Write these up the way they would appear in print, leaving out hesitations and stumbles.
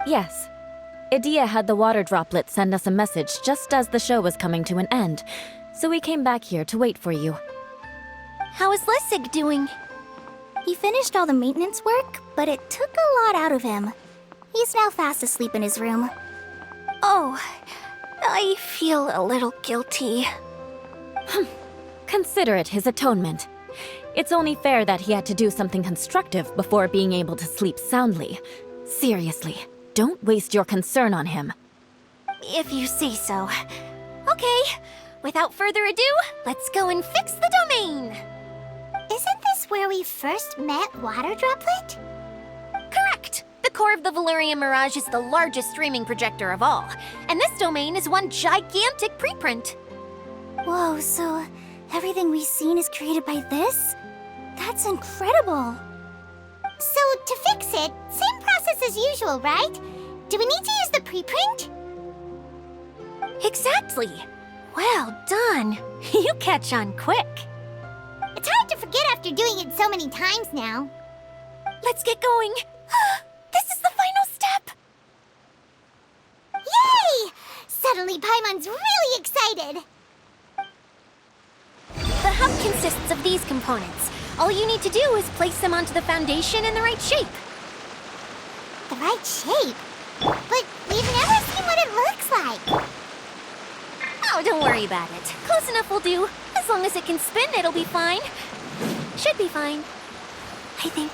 Yes. IDYIA had the water droplet send us a message just as the show was coming to an end, so we came back here to wait for you. How is Lessig doing? He finished all the maintenance work, but it took a lot out of him. He's now fast asleep in his room. Oh, I feel a little guilty. Consider it his atonement. It's only fair that he had to do something constructive before being able to sleep soundly. Seriously, don't waste your concern on him. If you say so. Okay, without further ado, let's go and fix the domain! Isn't this where we first met Water Droplet? Correct! The core of the Valerian Mirage is the largest streaming projector of all, and this domain is one gigantic preprint. Whoa, so everything we've seen is created by this? That's incredible! So, to fix it, same process as usual, right? Do we need to use the preprint? Exactly! Well done! You catch on quick! It's hard to forget after doing it so many times now. Let's get going! This is the final step! Yay! Suddenly Paimon's really excited! The hub consists of these components. All you need to do is place them onto the foundation in the right shape. The right shape? But we've never seen what it looks like. Oh, don't worry about it. Close enough will do. As long as it can spin, it'll be fine. Should be fine, I think.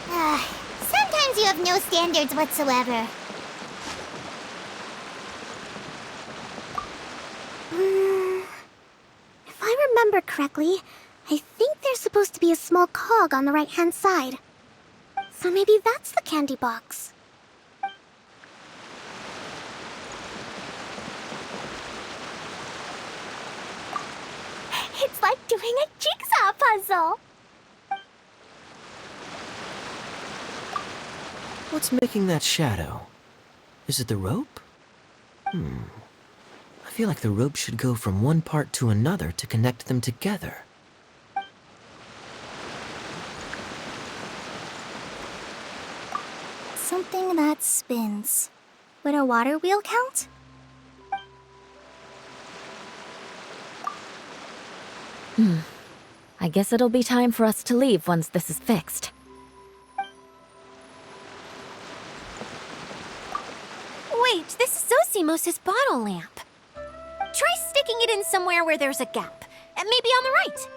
Sometimes you have no standards whatsoever. If I remember correctly, I think there's supposed to be a small cog on the right-hand side. So maybe that's the candy box. It's like doing a jigsaw puzzle! What's making that shadow? Is it the rope? I feel like the rope should go from one part to another to connect them together. Something that spins. Would a water wheel count? I guess it'll be time for us to leave once this is fixed. Wait, this is Zosimos' bottle lamp. Try sticking it in somewhere where there's a gap. And maybe on the right.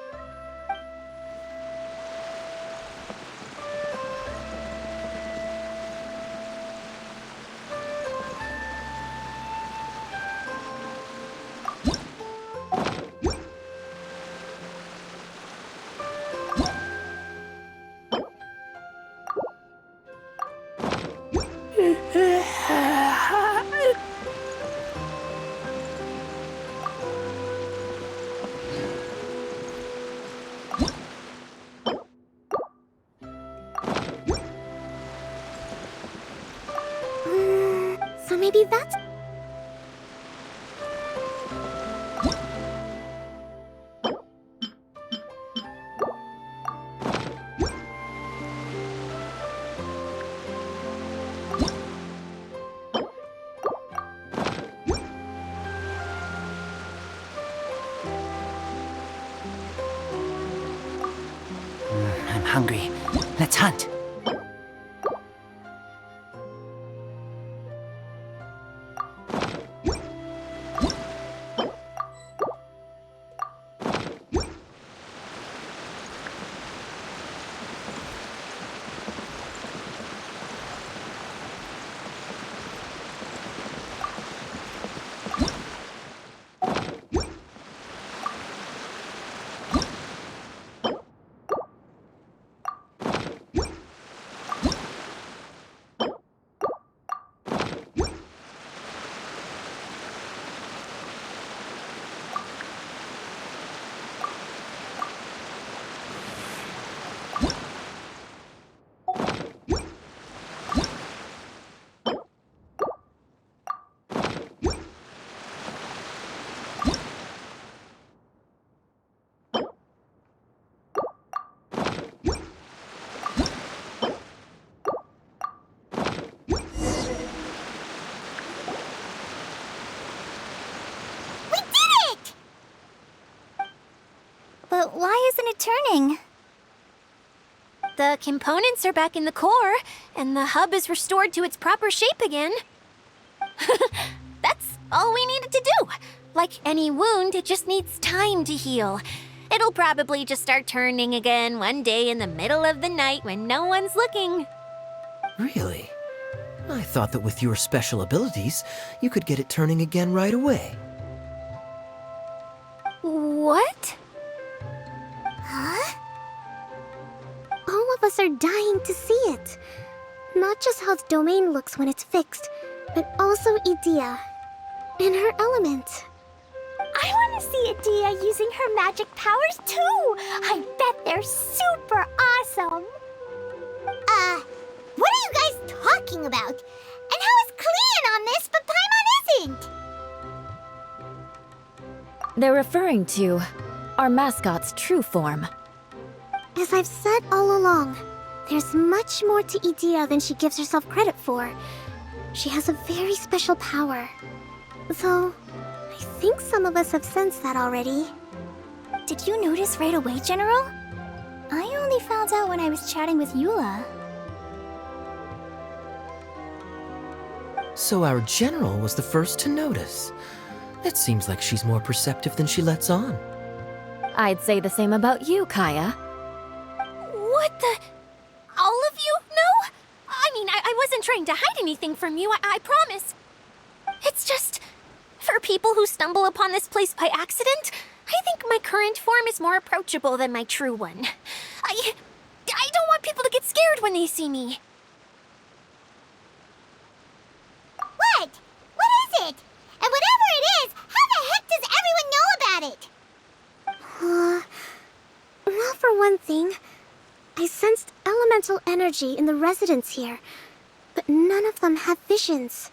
So maybe that's... I'm hungry. Let's hunt. why isn't it turning? The components are back in the core, and the hub is restored to its proper shape again. That's all we needed to do. Like any wound, it just needs time to heal. It'll probably just start turning again one day in the middle of the night when no one's looking. Really? I thought that with your special abilities, you could get it turning again right away. What? Huh? All of us are dying to see it. Not just how the domain looks when it's fixed, but also IDYIA and her element. I want to see IDYIA using her magic powers too! I bet they're super awesome! What are you guys talking about? And how is Clean on this, but Paimon isn't? They're referring to our mascot's true form. As I've said all along, there's much more to IDYIA than she gives herself credit for. She has a very special power. Though, I think some of us have sensed that already. Did you notice right away, General? I only found out when I was chatting with Eula. So our general was the first to notice. It seems like she's more perceptive than she lets on. I'd say the same about you, Kaya. What the? All of you know? I mean, I wasn't trying to hide anything from you, I promise. It's just, for people who stumble upon this place by accident, I think my current form is more approachable than my true one. I don't want people to get scared when they see me. What? What is it? And whatever it is, how the heck does everyone know about it? Well, for one thing, I sensed elemental energy in the residents here, but none of them have visions.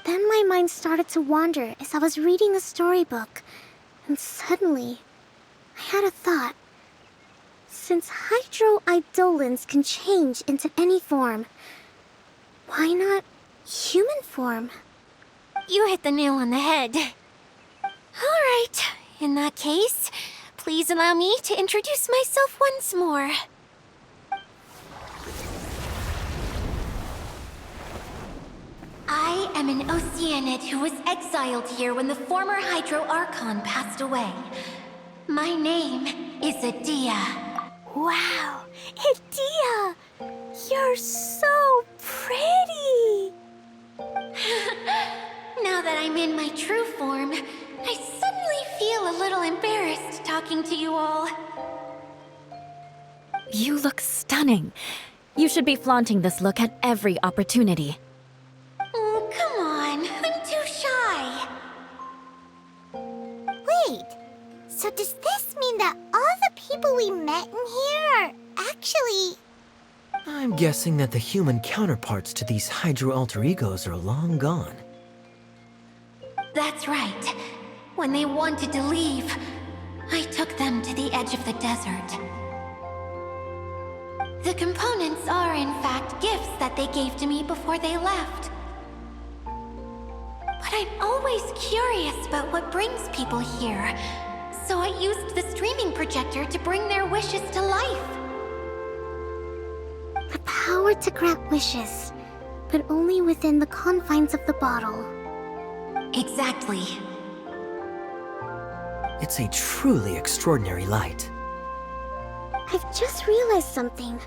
Then my mind started to wander as I was reading a storybook, and suddenly, I had a thought. Since hydroidolins can change into any form, why not human form? You hit the nail on the head. All right, in that case, please allow me to introduce myself once more. I am an Oceanid who was exiled here when the former Hydro Archon passed away. My name is IDYIA. Wow, IDYIA! You're so pretty! Now that I'm in my true form, I suddenly feel a little embarrassed talking to you all. You look stunning. You should be flaunting this look at every opportunity. Oh, come on. I'm too shy. Wait, so does this mean that all the people we met in here are actually... I'm guessing that the human counterparts to these hydro alter egos are long gone. That's right. When they wanted to leave, I took them to the edge of the desert. The components are, in fact, gifts that they gave to me before they left. But I'm always curious about what brings people here, so I used the streaming projector to bring their wishes to life. The power to grant wishes, but only within the confines of the bottle. Exactly. It's a truly extraordinary light. I've just realized something.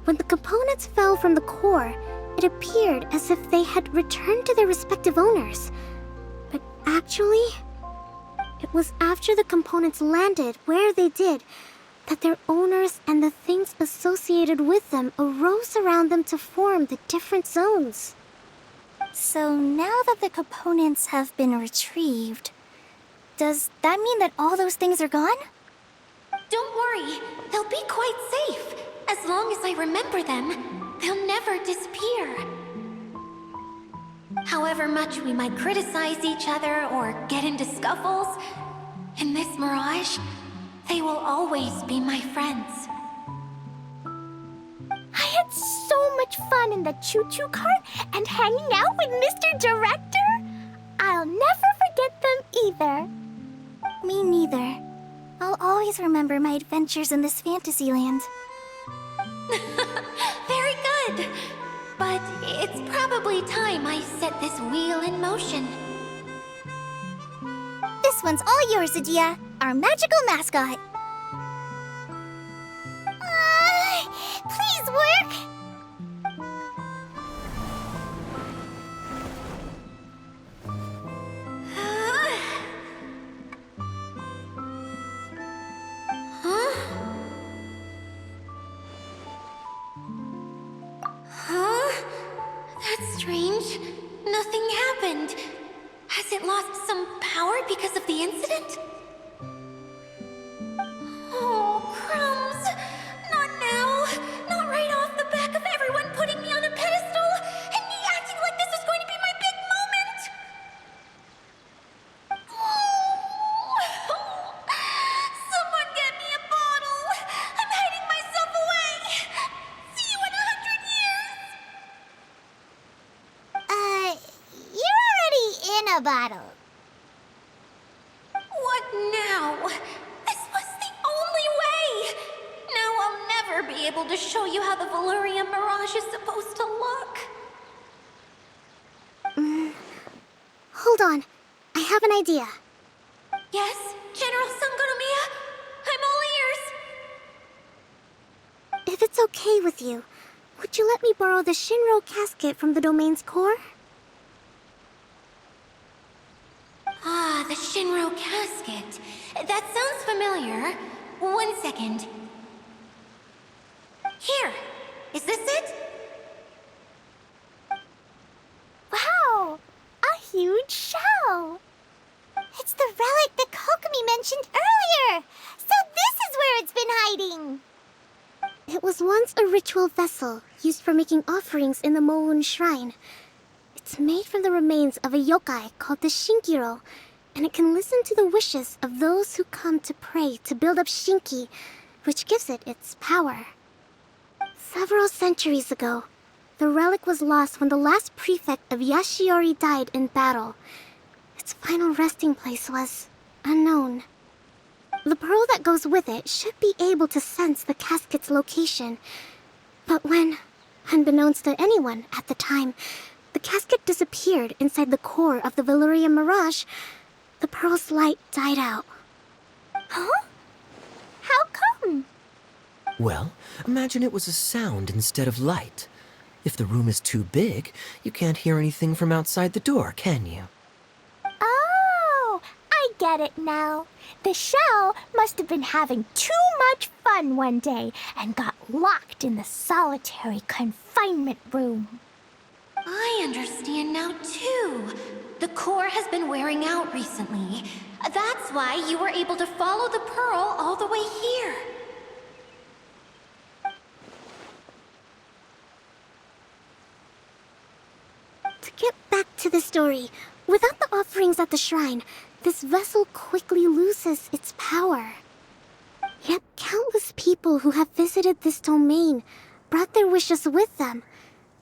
When the components fell from the core, it appeared as if they had returned to their respective owners. But actually, it was after the components landed where they did that their owners and the things associated with them arose around them to form the different zones. So now that the components have been retrieved, does that mean that all those things are gone? Don't worry, they'll be quite safe. As long as I remember them, they'll never disappear. However much we might criticize each other or get into scuffles, in this mirage, they will always be my friends. I had so much fun in the choo-choo cart and hanging out with Mr. Director. I'll never forget them either. Me neither. I'll always remember my adventures in this fantasy land. Very good. But it's probably time I set this wheel in motion. This one's all yours, IDYIA, our magical mascot. Please work! That's strange. Nothing happened. Has it lost some power because of the incident? Oh, crumbs! Not now! Not right off the back of everyone putting me on a pedestal and me acting like this is going to be my big moment! Someone get me a bottle! I'm hiding myself away! See you in 100 years! You're already in a bottle. What now? This was the only way! Now I'll never be able to show you how the Valyria Mirage is supposed to look. Hold on. I have an idea. Yes, General Sangonomiya? I'm all ears. If it's okay with you, would you let me borrow the Shinro casket from the domain's core? Ah, the Shinro casket. That sounds familiar. 1 second. Here. Is this it? Wow! A huge shell! It's the relic that Kokomi mentioned earlier! So this is where it's been hiding! It was once a ritual vessel used for making offerings in the Moon Shrine. It's made from the remains of a yokai called the Shinkiro, and it can listen to the wishes of those who come to pray to build up Shinki, which gives it its power. Several centuries ago, the relic was lost when the last prefect of Yashiori died in battle. Its final resting place was unknown. The pearl that goes with it should be able to sense the casket's location. But when, unbeknownst to anyone at the time, the casket disappeared inside the core of the Valyria Mirage, the pearl's light died out. Huh? How come? Well, imagine it was a sound instead of light. If the room is too big, you can't hear anything from outside the door, can you? Oh, I get it now. The shell must have been having too much fun one day and got locked in the solitary confinement room. I understand now, too. The core has been wearing out recently. That's why you were able to follow the pearl all the way here. To get back to the story, without the offerings at the shrine, this vessel quickly loses its power. Yet countless people who have visited this domain brought their wishes with them,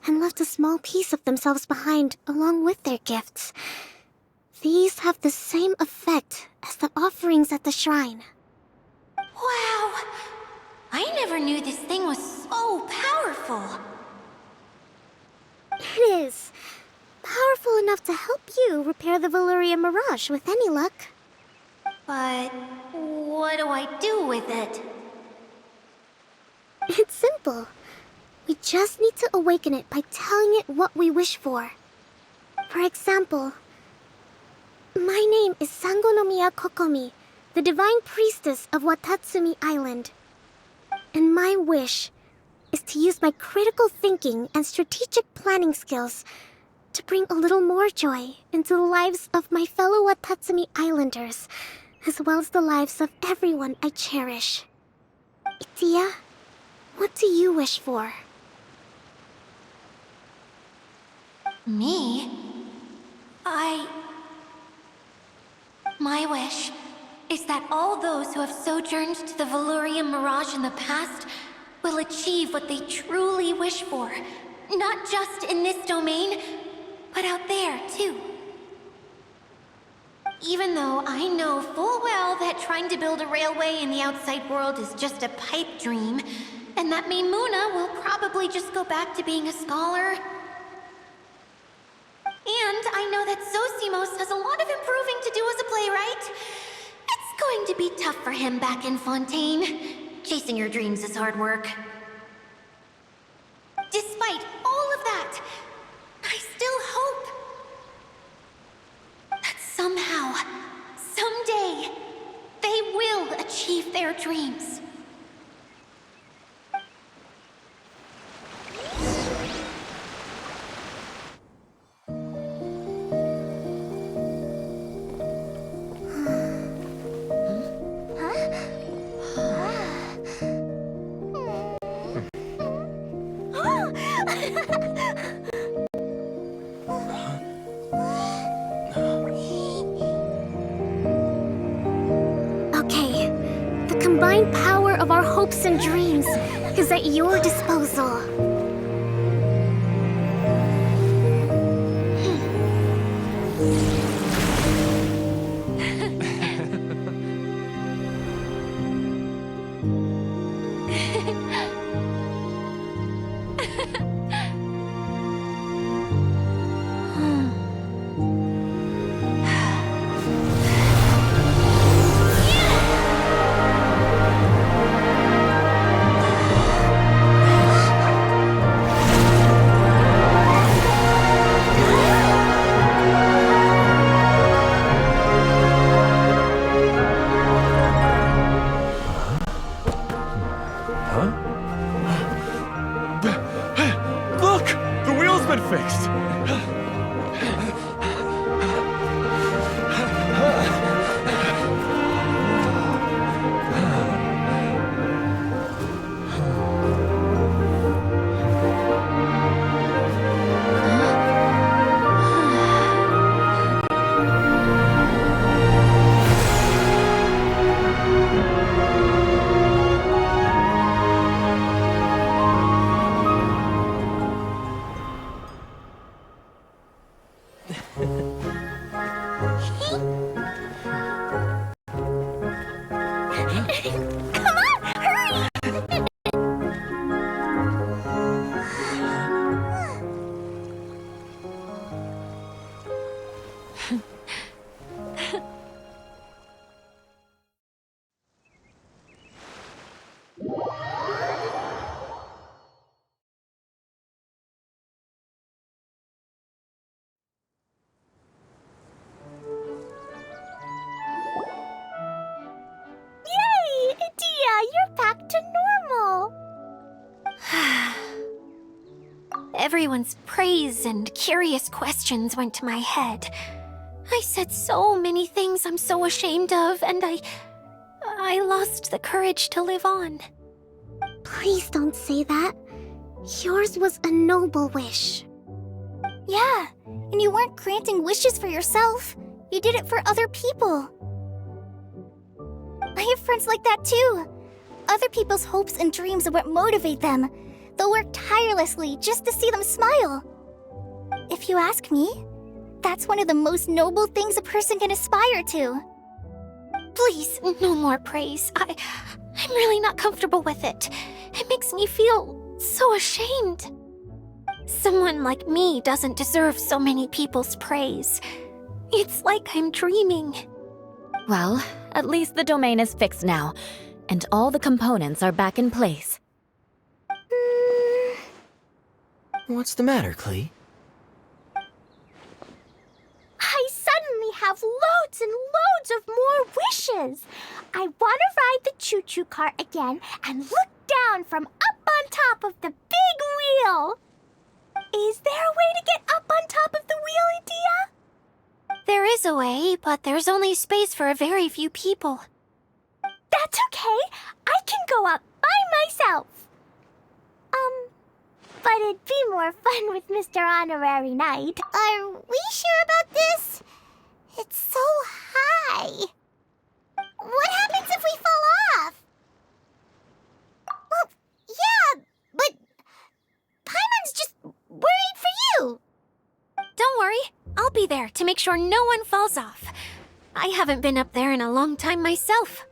and left a small piece of themselves behind along with their gifts. These have the same effect as the offerings at the shrine. Wow! I never knew this thing was so powerful. It is. Powerful enough to help you repair the Valyria Mirage with any luck. But what do I do with it? It's simple. We just need to awaken it by telling it what we wish for. For example, my name is Sangonomiya Kokomi, the divine priestess of Watatsumi Island. And my wish is to use my critical thinking and strategic planning skills to bring a little more joy into the lives of my fellow Watatsumi Islanders, as well as the lives of everyone I cherish. IDYIA, what do you wish for? Me? My wish is that all those who have sojourned to the Valyria Mirage in the past will achieve what they truly wish for. Not just in this domain, but out there, too. Even though I know full well that trying to build a railway in the outside world is just a pipe dream, and that Maimuna will probably just go back to being a scholar. And I know that Zosimos has a lot of improving to do as a playwright. It's going to be tough for him back in Fontaine. Chasing your dreams is hard work. Despite all of that, I still hope that somehow, someday, they will achieve their dreams. Okay, the combined power of our hopes and dreams is at your disposal. Look! The wheel's been fixed! Yay! IDYIA, you're back to normal! Everyone's praise and curious questions went to my head. I said so many things I'm so ashamed of, and I lost the courage to live on. Please don't say that. Yours was a noble wish. Yeah, and you weren't granting wishes for yourself. You did it for other people. I have friends like that too. Other people's hopes and dreams are what motivate them. They'll work tirelessly just to see them smile. If you ask me, that's one of the most noble things a person can aspire to. Please, no more praise. I'm really not comfortable with it. It makes me feel so ashamed. Someone like me doesn't deserve so many people's praise. It's like I'm dreaming. Well, at least the domain is fixed now, and all the components are back in place. What's the matter, Klee? I suddenly have loads and loads of more wishes. I want to ride the choo-choo cart again and look down from up on top of the big wheel. Is there a way to get up on top of the wheel, IDYIA? There is a way, but there's only space for a very few people. That's okay. I can go up by myself. But it'd be more fun with Mr. Honorary Knight. Are we sure about this? It's so high. What happens if we fall off? Well, yeah, but Paimon's just worried for you. Don't worry, I'll be there to make sure no one falls off. I haven't been up there in a long time myself.